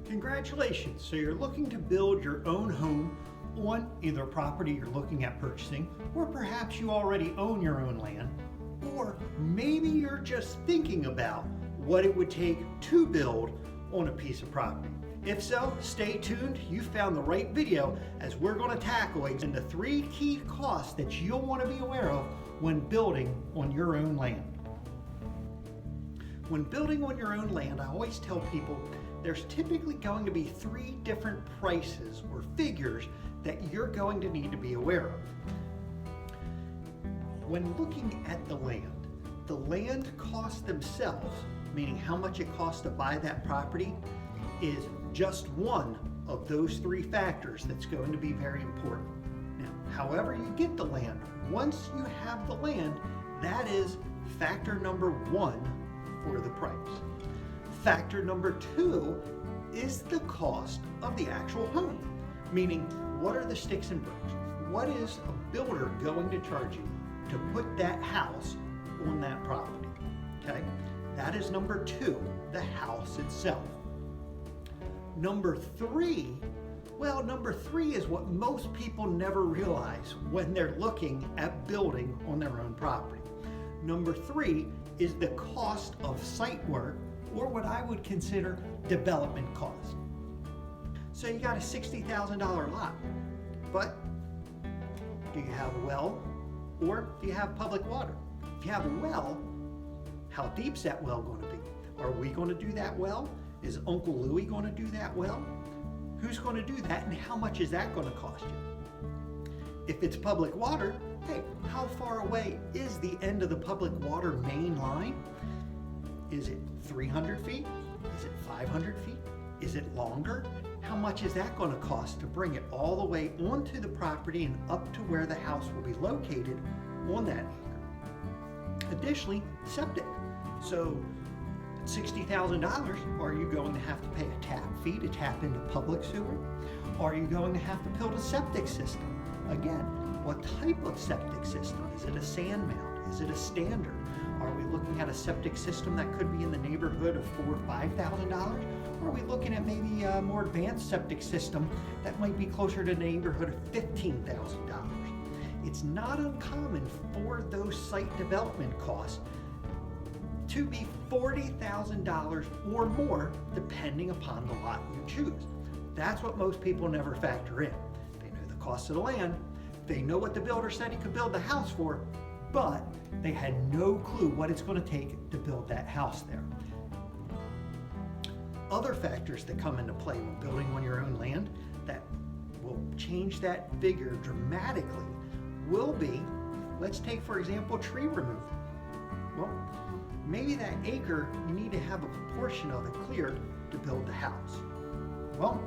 Congratulations! So you're looking to build your own home on either a property you're looking at purchasing, or perhaps you already own your own land, or maybe you're just thinking about what it would take to build on a piece of property. If so, stay tuned. You found the right video, as we're going to tackle the 3 key costs that you'll want to be aware of when building on your own land. When building on your own land, I always tell people there's typically going to be 3 different prices or figures that you're going to need to be aware of. When looking at the land costs themselves, meaning how much it costs to buy that property, is just one of those 3 factors that's going to be very important. Now, however you get the land, once you have the land, that is factor number 1 for the price. Factor number 2 is the cost of the actual home, meaning what are the sticks and bricks? What is a builder going to charge you to put that house on that property? Okay, that is number 2, the house itself. Number 3, well, number 3 is what most people never realize when they're looking at building on their own property. Number 3 is the cost of site work, or what I would consider development cost. So you got a $60,000 lot, but do you have a well, or do you have public water? If you have a well, how deep's that well going to be? Are we going to do that well? Is Uncle Louie going to do that well? Who's going to do that, and how much is that going to cost you? If it's public water, hey, how far away is the end of the public water main line? Is it 300 feet? Is it 500 feet? Is it longer? How much is that going to cost to bring it all the way onto the property and up to where the house will be located on that acre? Additionally, septic. So at $60,000, are you going to have to pay a tap fee to tap into public sewer? Are you going to have to build a septic system? Again, what type of septic system? Is it a sand mound? Is it a standard? Are we looking at a septic system that could be in the neighborhood of $4,000 or $5,000? Or are we looking at maybe a more advanced septic system that might be closer to the neighborhood of $15,000? It's not uncommon for those site development costs to be $40,000 or more, depending upon the lot you choose. That's what most people never factor in. They know the cost of the land, they know what the builder said he could build the house for, but they had no clue what it's going to take to build that house there. Other factors that come into play when building on your own land that will change that figure dramatically will be, let's take for example tree removal. Well, maybe that acre you need to have a portion of it cleared to build the house. Well,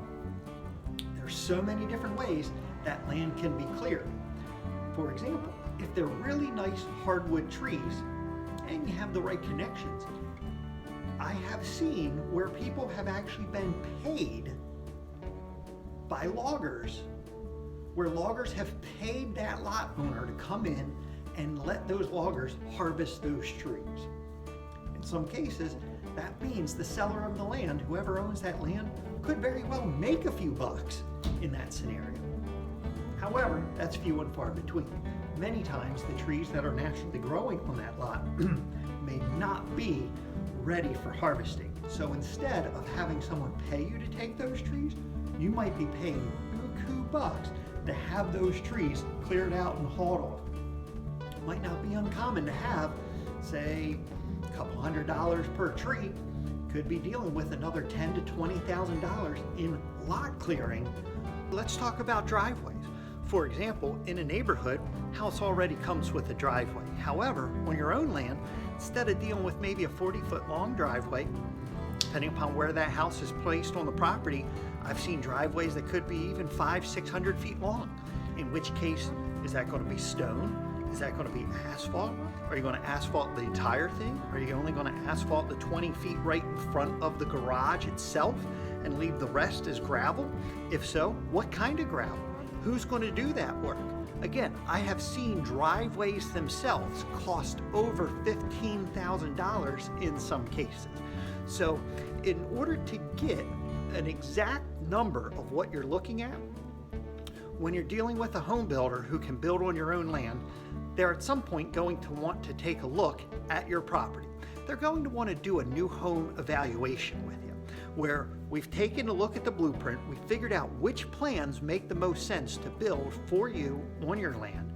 there's so many different ways that land can be cleared. For example, if they're really nice hardwood trees and you have the right connections, I have seen where people have actually been paid by loggers, where loggers have paid that lot owner to come in and let those loggers harvest those trees. In some cases, that means the seller of the land, whoever owns that land, could very well make a few bucks in that scenario. However, that's few and far between. Many times the trees that are naturally growing on that lot may not be ready for harvesting. So instead of having someone pay you to take those trees, you might be paying buku bucks to have those trees cleared out and hauled off. It might not be uncommon to have, say, a couple $100 per tree. Could be dealing with another $10,000 to $20,000 in lot clearing. Let's talk about driveways. For example, in a neighborhood, house already comes with a driveway. However, on your own land, instead of dealing with maybe a 40-foot long driveway, depending upon where that house is placed on the property, I've seen driveways that could be even 500-600 feet long. In which case, is that going to be stone? Is that going to be asphalt? Are you going to asphalt the entire thing? Are you only going to asphalt the 20 feet right in front of the garage itself and leave the rest as gravel? If so, what kind of gravel? Who's going to do that work? Again, I have seen driveways themselves cost over $15,000 in some cases. So in order to get an exact number of what you're looking at, when you're dealing with a home builder who can build on your own land, they're at some point going to want to take a look at your property. They're going to want to do a new home evaluation with you, where we've taken a look at the blueprint, we figured out which plans make the most sense to build for you on your land.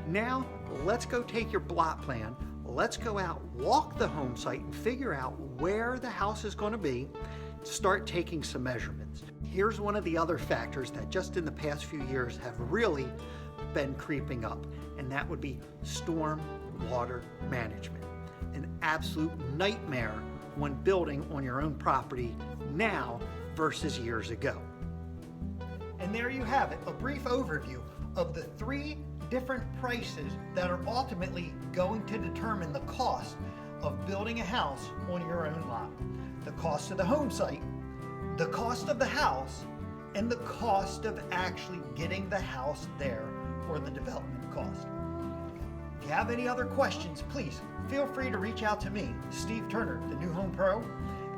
Now, let's go take your plot plan, let's go out, walk the home site, and figure out where the house is going to be, start taking some measurements. Here's one of the other factors that just in the past few years have really been creeping up, and that would be storm water management. An absolute nightmare when building on your own property now versus years ago. And there you have it, a brief overview of the 3 different prices that are ultimately going to determine the cost of building a house on your own lot. The cost of the home site, the cost of the house, and the cost of actually getting the house there, or the development cost. If you have any other questions, please feel free to reach out to me, Steve Turner, the New Home Pro,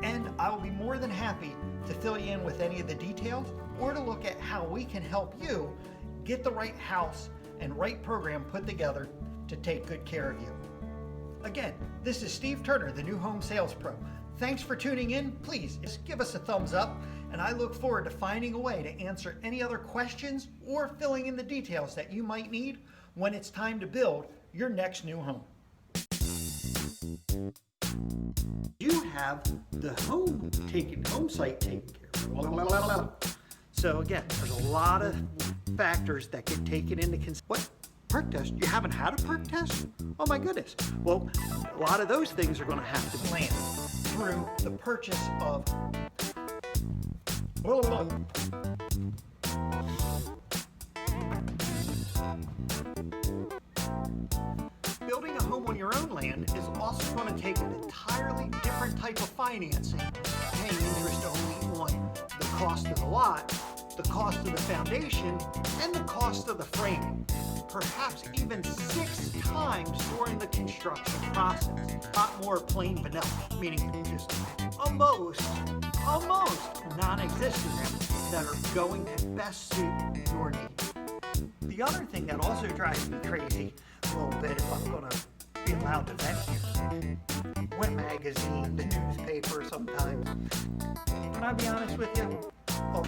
and I will be more than happy to fill you in with any of the details or to look at how we can help you get the right house and right program put together to take good care of you. Again, this is Steve Turner, the New Home Sales Pro. Thanks for tuning in. Please just give us a thumbs up, and I look forward to finding a way to answer any other questions or filling in the details that you might need when it's time to build your next new home. You have the home site taken care of. So again, there's a lot of factors that get taken into consideration. What? Perk test? You haven't had a perk test? Oh my goodness. Well, a lot of those things are going to have to plan through the purchase of building a home on your own land is also going to take an entirely different type of financing, paying interest only on the cost of the lot, the cost of the foundation, and the cost of the framing. Perhaps even 6 times during the construction process. A lot more plain vanilla, meaning just almost non-existent that are going to best suit your needs. The other thing that also drives me crazy a little bit, if I'm going to be allowed to vent here, Wet Magazine, the newspaper sometimes. Can I be honest with you? Oh,